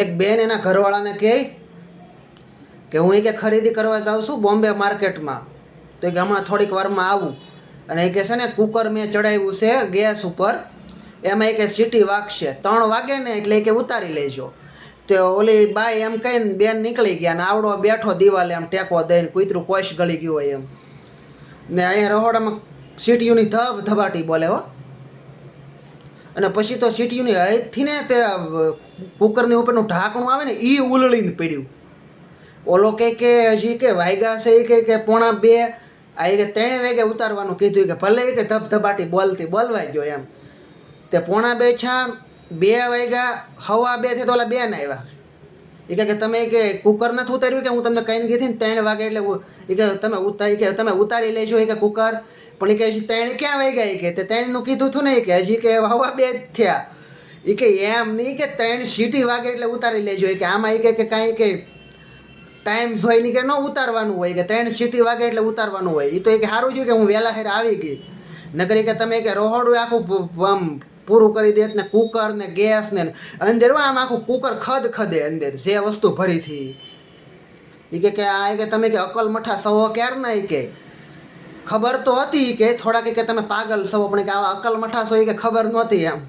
એક બેન એના ઘરવાળાને કહે કે હું કે ખરીદી કરવા જાઉં છું બોમ્બે માર્કેટમાં, તો કે હમણાં થોડીક વારમાં આવું. અને એ કે છે ને કુકર મેં ચડાવ્યું છે ગેસ ઉપર, એમાં એ કે સીટી વાગશે, 3 વાગે ને એટલે એ કે ઉતારી લેજો. તો ઓલી બાઈ એમ કહીને બેન નીકળી ગયા ને આવડો બેઠો દિવાલે એમ ટેકો દઈને, કૂતરું કોશ ગળી ગયું હોય એમ. ને અહીંયા રહોડામાં સીટીયુની ધબાટી બોલે હો. અને પછી તો સીટીયુની હૈતથી ને તે કુકરની ઉપરનું ઢાંકણું આવે ને એ ઉલળીને પડ્યું. ઓલો કે હજી કે વાગ્યા છે કે 1:45, આ કે 3 વાગે ઉતારવાનું કીધું, કે ભલે કે ધબધબાટી બોલવાઈ ગયો એમ. તે 1:45 છા 2 વાગ્યા, 1:15 થી તો ઓલા બેન આવ્યા. એ કે તમે કે કુકર નથી ઉતાર્યું, કે હું તમને કહીને કીધી ને 3 વાગે એટલે એ કે તમે ઉતારી લેજો એ કે કુકર. પણ એ કે હજી 3 ક્યાં વાગ્યા, એ કે તે 3 નું કીધું હતું ને, કે હજી કે 1:15 જ થયા. એ કે એમ નહીં કે 3 સીટી વાગે એટલે ઉતારી લેજો. એ કે આમાં એ કે કાંઈ કે ટાઈમ જોઈને કે ન ઉતારવાનું હોય, કે 3 સીટી વાગે એટલે ઉતારવાનું હોય. એ તો એ કે સારું છે કે હું વહેલા હેર આવી ગઈ, નકર કે તમે કે રહોડું આખું આમ પૂરું કરી દેત ને કુકર ને ગેસ ને અંદર આમ આખું કુકર ખદે અંદર જે વસ્તુ ભરી હતી. એ કે આ કે તમે કે અકલ મઠા સવો ક્યાર ના, કે ખબર તો હતી કે થોડાક કે તમે પાગલ સવો, પણ કે આવા અકલ મઠા છો એ કે ખબર નહોતી એમ.